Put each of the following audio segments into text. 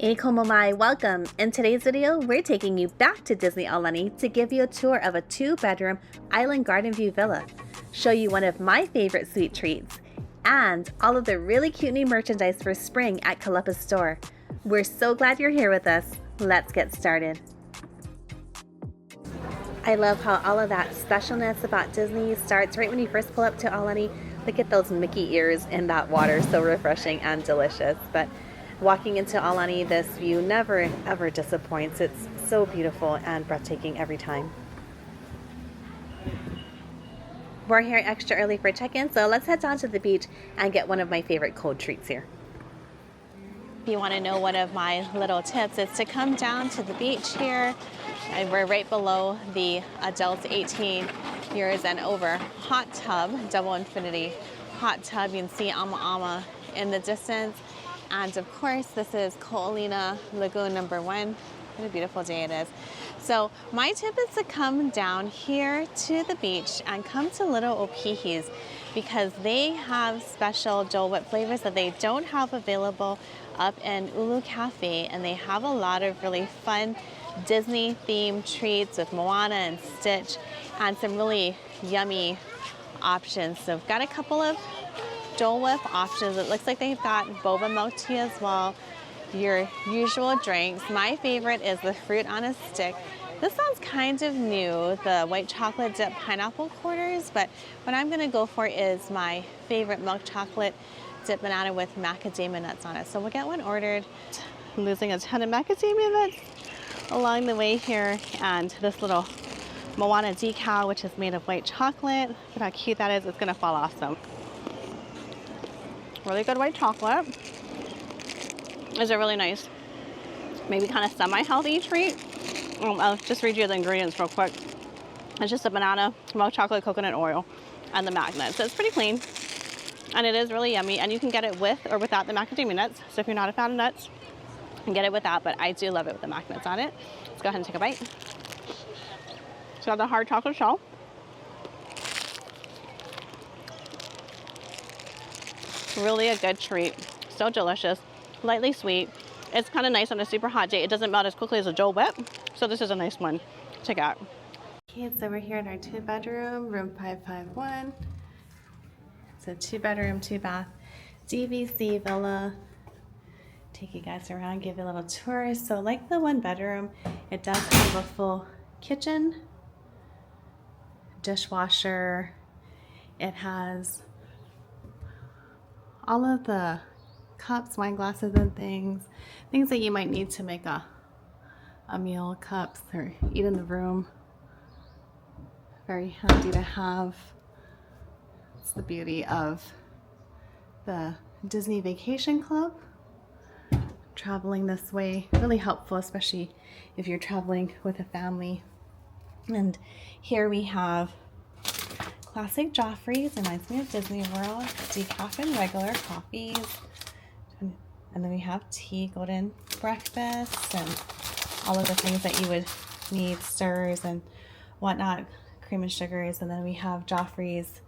Mai, welcome! In today's video, we're taking you back to Disney Aulani to give you a tour of a 2-bedroom island garden view villa, show you one of my favorite sweet treats, and all of the really cute new merchandise for spring at Kalepa's store. We're so glad you're here with us. Let's get started. I love how all of that specialness about Disney starts right when you first pull up to Aulani. Look at those Mickey ears in that water, so refreshing and delicious. But walking into Aulani, this view never ever disappoints. It's so beautiful and breathtaking every time. We're here extra early for check-in, so let's head down to the beach and get one of my favorite cold treats here. If you want to know one of my little tips, it's to come down to the beach here. And we're right below the adult 18 years and over hot tub, double infinity hot tub. You can see Ama Ama in the distance. And of course, this is Ko'olina Lagoon number 1. What a beautiful day it is. So my tip is to come down here to the beach and come to Little Opihis because they have special Dole Whip flavors that they don't have available up in Ulu Cafe, and they have a lot of really fun Disney themed treats with Moana and Stitch and some really yummy options. So I've got a couple of Dole Whip options. It looks like they've got boba milk tea as well, your usual drinks. My favorite is the fruit on a stick. This sounds kind of new, the white chocolate dip pineapple quarters, but what I'm gonna go for is my favorite milk chocolate dip banana with macadamia nuts on it. So we'll get one ordered. I'm losing a ton of macadamia nuts along the way here, and this little Moana decal, which is made of white chocolate. Look at how cute that is. It's gonna fall off some. Really good white chocolate. Is a really nice, maybe kind of semi-healthy treat. I'll just read you the ingredients real quick. It's just a banana, milk chocolate, coconut oil, and the magnet. So it's pretty clean, and it is really yummy. And you can get it with or without the macadamia nuts. So if you're not a fan of nuts, you can get it without, but I do love it with the magnets on it. Let's go ahead and take a bite. It's got the hard chocolate shell. Really a good treat. So delicious, lightly sweet. It's kind of nice on a super hot day. It doesn't melt as quickly as a Dole Whip, so this is a nice one to check out. Okay, so we're here in our 2-bedroom, room 551. It's a 2-bedroom, 2-bath DVC villa. Take you guys around, give you a little tour. So like the 1-bedroom, it does have a full kitchen, dishwasher. It has all of the cups, wine glasses and things that you might need to make a meal, cups or eat in the room. Very handy to have. It's the beauty of the Disney Vacation Club. Traveling this way, really helpful, especially if you're traveling with a family. And here we have classic Joffrey's, reminds me of Disney World, decaf and regular coffees. And then we have tea, golden breakfast, and all of the things that you would need, stirs and whatnot, cream and sugars. And then we have Joffrey's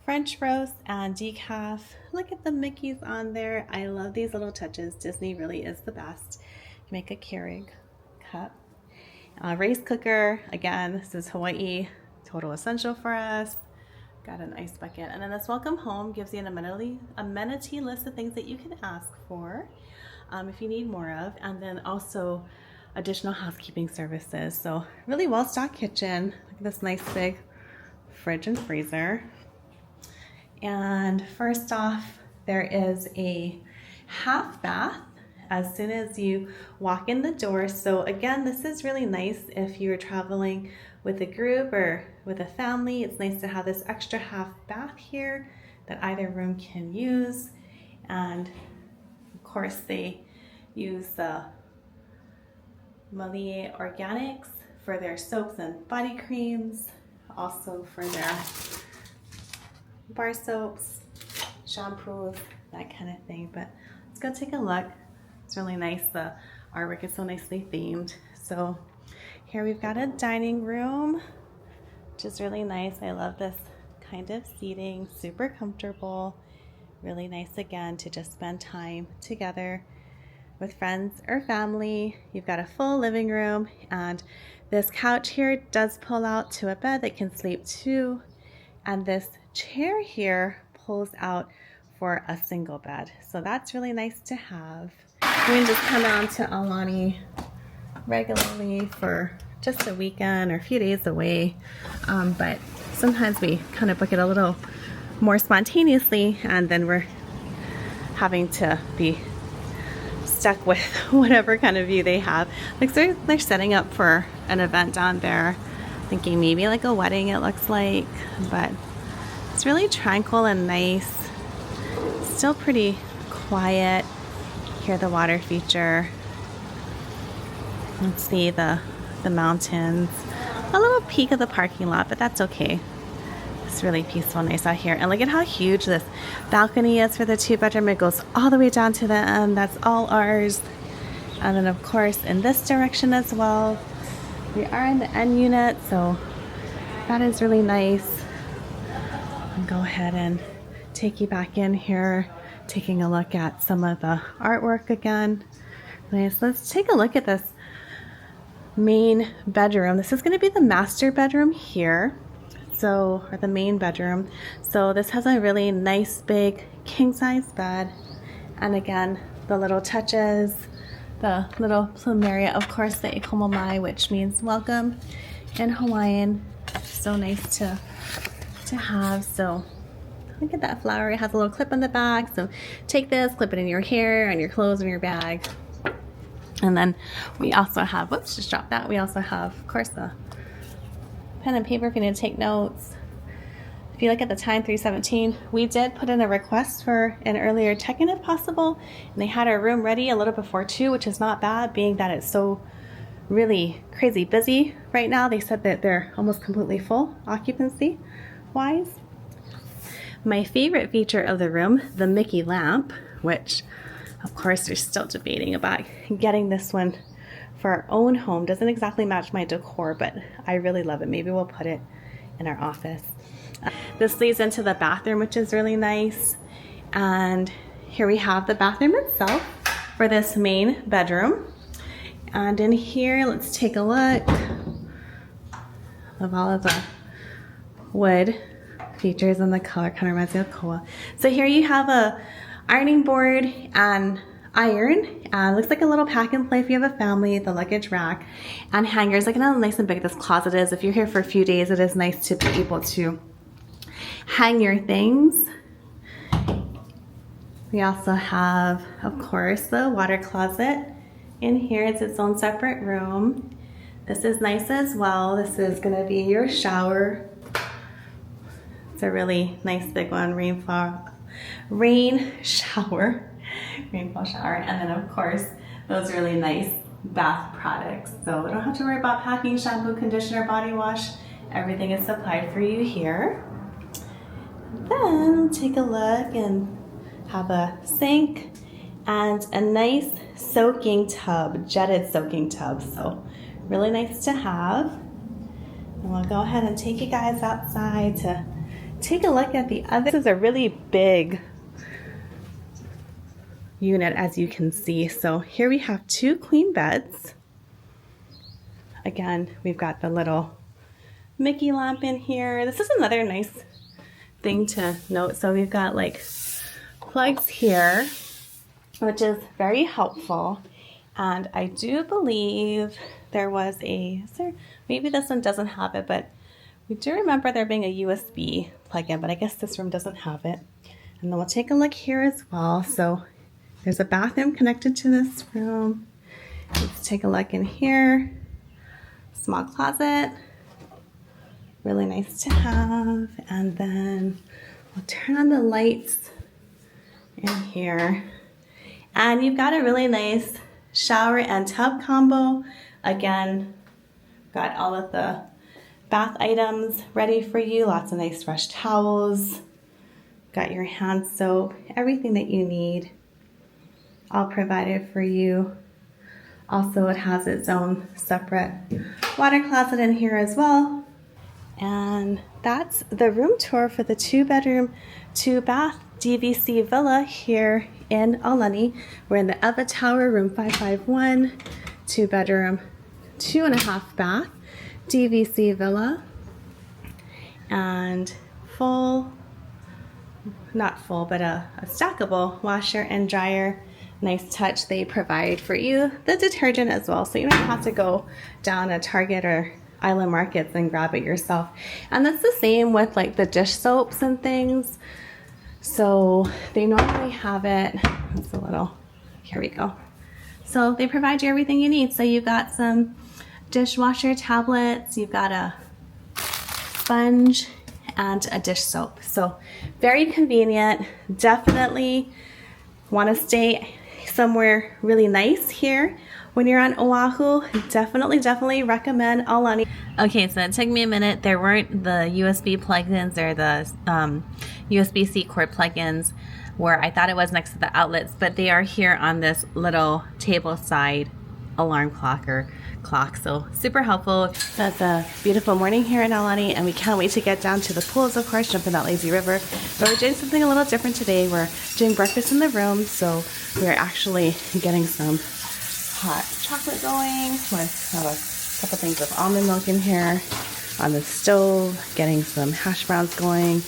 French roast and decaf. Look at the Mickeys on there. I love these little touches. Disney really is the best. Make a Keurig cup. Rice cooker. Again, this is Hawaii, total essential for us. Got an ice bucket. And then this welcome home gives you an amenity list of things that you can ask for if you need more of. And then also additional housekeeping services. So really well-stocked kitchen. Look at this nice big fridge and freezer. And first off, there is a half bath as soon as you walk in the door. So again, this is really nice if you're traveling with a group or with a family. It's nice to have this extra half bath here that either room can use. And of course, they use the Malie Organics for their soaps and body creams, also for their bar soaps, shampoos, that kind of thing. But let's go take a look. It's really nice. The artwork is so nicely themed. So here we've got a dining room, which is really nice. I love this kind of seating, super comfortable. Really nice again to just spend time together with friends or family. You've got a full living room, and this couch here does pull out to a bed that can sleep two, and this chair here pulls out for a single bed. So that's really nice to have. We can just come down to Aulani regularly for just a weekend or a few days away, but sometimes we kind of book it a little more spontaneously, and then we're having to be stuck with whatever kind of view they have. Like they're setting up for an event down there, thinking maybe like a wedding it looks like, but it's really tranquil and nice. Still pretty quiet. Hear the water feature. Let's see the mountains. A little peek of the parking lot, but that's okay. It's really peaceful, nice out here. And look at how huge this balcony is for the 2-bedroom. It goes all the way down to the end. That's all ours. And then of course in this direction as well. We are in the end unit, so that is really nice. I'll go ahead and take you back in here, taking a look at some of the artwork again. Nice. Let's take a look at this main bedroom. This is going to be the master bedroom here. So, or the main bedroom. So this has a really nice big king size bed. And again, the little touches, the little plumeria, of course the ikomo mai, which means welcome in Hawaiian. So nice to have. So look at that flower. It has a little clip on the back. So take this, clip it in your hair, and your clothes, in your bag. And then we also have, whoops, just dropped that. We also have, of course, the pen and paper if you need to take notes. If you look at the time, 3:17, we did put in a request for an earlier check-in if possible, and they had our room ready a little before 2, which is not bad, being that it's so really crazy busy right now. They said that they're almost completely full occupancy wise. My favorite feature of the room, the Mickey lamp, which of course they're still debating about getting this one for our own home. Doesn't exactly match my decor, but I really love it. Maybe we'll put it in our office. This leads into the bathroom, which is really nice. And here we have the bathroom itself for this main bedroom. And in here, let's take a look of all of the wood features, and the color kind of reminds me of koa. So here you have a ironing board and iron. Looks like a little pack and play if you have a family, the luggage rack, and hangers. Look at how nice and big this closet is. If you're here for a few days, it is nice to be able to hang your things. We also have, of course, the water closet. In here, it's its own separate room. This is nice as well. This is gonna be your shower. It's a really nice big one, rainfall shower. And then of course those really nice bath products, so we don't have to worry about packing shampoo, conditioner, body wash. Everything is supplied for you here. Then take a look and have a sink and a nice soaking tub, jetted soaking tub, so really nice to have. And we'll go ahead and take you guys outside to take a look at the other. This is a really big unit, as you can see. So here we have 2 queen beds. Again, we've got the little Mickey lamp in here. This is another nice thing to note. So we've got like plugs here, which is very helpful. And I do believe there was maybe this one doesn't have it, but we do remember there being a USB plug-in, but I guess this room doesn't have it. And then we'll take a look here as well. So there's a bathroom connected to this room. Let's take a look in here. Small closet. Really nice to have. And then we'll turn on the lights in here. And you've got a really nice shower and tub combo. Again, got all of the bath items ready for you. Lots of nice fresh towels. Got your hand soap, everything that you need, all provided for you. Also, it has its own separate water closet in here as well. And that's the room tour for the 2-bedroom, 2-bath DVC villa here in Aulani. We're in the Eva Tower, room 551, 2-bedroom, 2.5 bath, DVC villa, and not full, but a stackable washer and dryer. Nice touch. They provide for you the detergent as well, so you don't have to go down a Target or Island Markets and grab it yourself. And that's the same with like the dish soaps and things. So they normally have it, it's a little, here we go. So they provide you everything you need. So you've got some dishwasher tablets, you've got a sponge and a dish soap. So very convenient. Definitely want to stay somewhere really nice here when you're on Oahu. Definitely recommend Aulani. Okay, so it took me a minute. There weren't the USB plugins or the USB-C cord plugins where I thought it was next to the outlets, but they are here on this little table side alarm clock or clock, so super helpful. So it's a beautiful morning here in Aulani, and we can't wait to get down to the pools, of course, jump in that lazy river. But we're doing something a little different today. We're doing breakfast in the room, so we're actually getting some hot chocolate going. We have a couple things of almond milk in here on the stove, getting some hash browns going,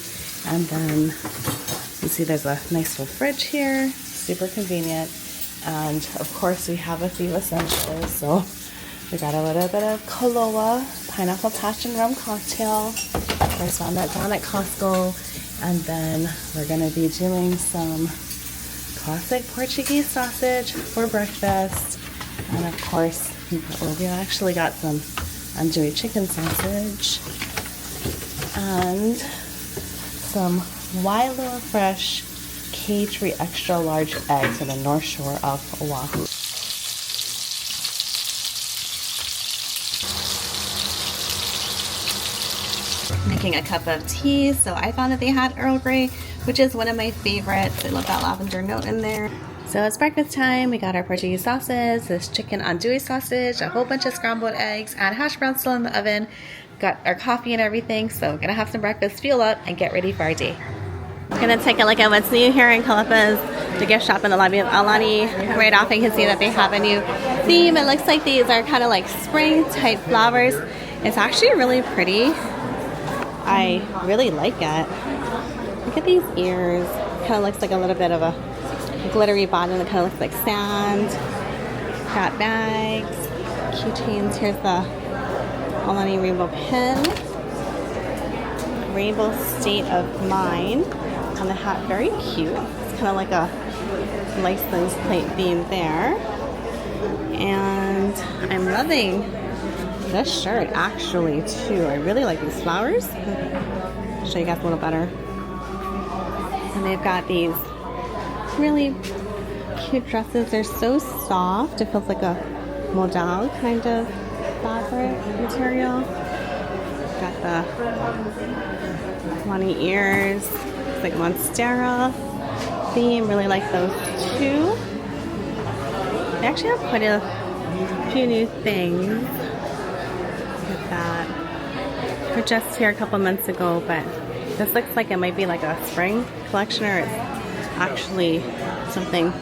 and then you see there's a nice little fridge here, super convenient. And of course we have a few essentials, so we got a little bit of Kalepa, pineapple passion rum cocktail. Of course, found that down at Costco. And then we're gonna be doing some classic Portuguese sausage for breakfast. And of course, we actually got some andouille chicken sausage and some Wailoa Fresh Cage-free extra large eggs on the North Shore of Oahu. Making a cup of tea, so I found that they had Earl Grey, which is one of my favorites. I love that lavender note in there. So it's breakfast time. We got our Portuguese sausage, this chicken andouille sausage, a whole bunch of scrambled eggs, and hash browns still in the oven. Got our coffee and everything, so we're gonna have some breakfast, fuel up, and get ready for our day. We're gonna take a look at what's new here in Kalepa's, the gift shop in the lobby of Aulani. Right off you can see that they have a new theme. It looks like these are kind of like spring type flowers. It's actually really pretty. I really like it. Look at these ears. Kind of looks like a little bit of a glittery bottom that kind of looks like sand. Got bags, keychains. Here's the Aulani rainbow pin. Rainbow State of Mind on the hat, very cute. It's kind of like a license plate theme there. And I'm loving this shirt actually too. I really like these flowers. I'll show you guys a little better. And they've got these really cute dresses. They're so soft. It feels like a modal kind of fabric material. Got the Aulani ears. It's like Monstera theme. Really like those too. They actually have quite a few new things. Look at that. They were just here a couple months ago, but this looks like it might be like a spring collection, or it's actually something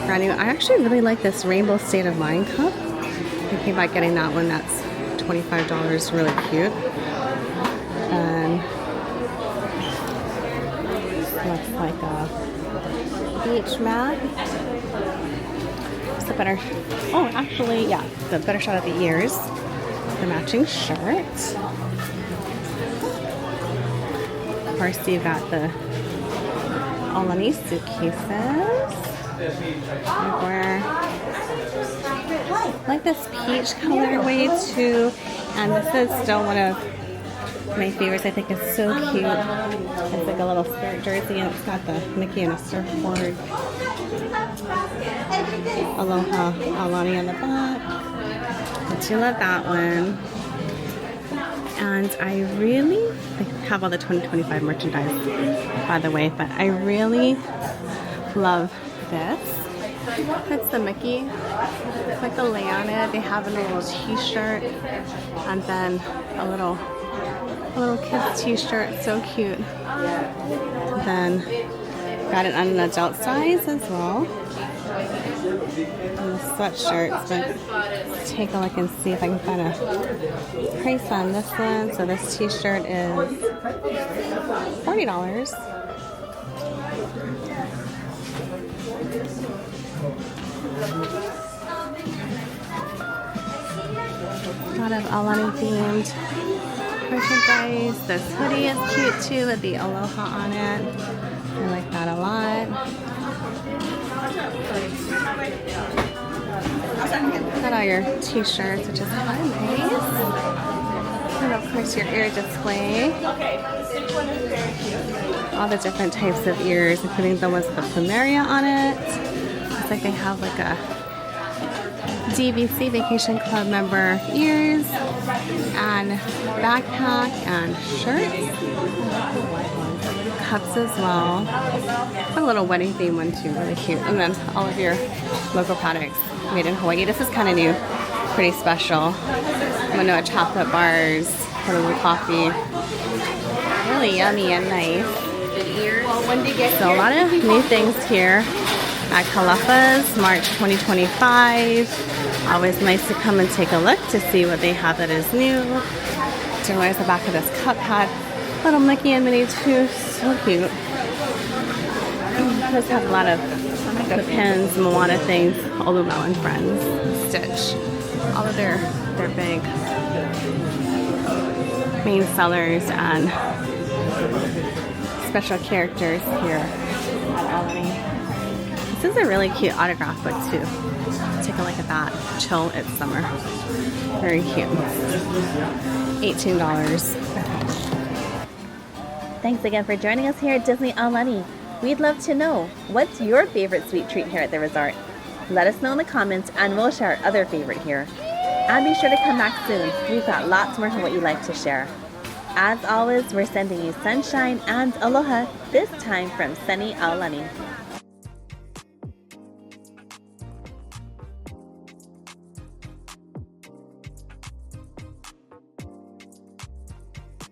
brand new. I actually really like this Rainbow State of Mind cup. Thinking about getting that one. That's $25. Really cute. And looks like a beach mat. It's a better, oh actually, yeah, the better shot of the ears. The matching shirt. Of course, you've got the Aulani suitcases. I like this peach colorway too, and this is still one of my favorites. I think it's so cute. It's like a little skirt jersey, and it's got the Mickey and a surfboard. Aloha Aulani on the back. I do love that one. And I really have all the 2025 merchandise, by the way, but I really love this. That's the Mickey. It's like a lay on it. They have a little t-shirt and then a little kids t-shirt. So cute. And then Got it on an adult size as well. And the sweatshirts, but let's take a look and see if I can find a price on this one. So this t-shirt is $40. A lot of Aulani themed merchandise. This hoodie is cute too with the aloha on it. I like that a lot. Got all your t-shirts, which is kind of nice. And of course your ear display. All the different types of ears, including the ones with the plumeria on it. Looks like they have like a DVC Vacation Club member ears and backpack and shirts. Cups as well. A little wedding theme one too, really cute. And then all of your local products made in Hawaii. This is kind of new, pretty special. Manoa chocolate bars, a little coffee. Really yummy and nice. So a lot of new things here at Kalepa's, March 2025. Always nice to come and take a look to see what they have that is new. There's the back of this cup had little Mickey and Minnie too, so cute. Just have a lot of the pins, Moana things, Olumo and Friends, Stitch. All of their big main sellers and special characters here at Aulani. This is a really cute autograph book too. Take a look at that. Chill, it's summer. Very cute. $18. Thanks again for joining us here at Disney Aulani. We'd love to know, what's your favorite sweet treat here at the resort? Let us know in the comments and we'll share our other favorite here. And be sure to come back soon. We've got lots more of what you like to share. As always, we're sending you sunshine and aloha, this time from sunny Aulani.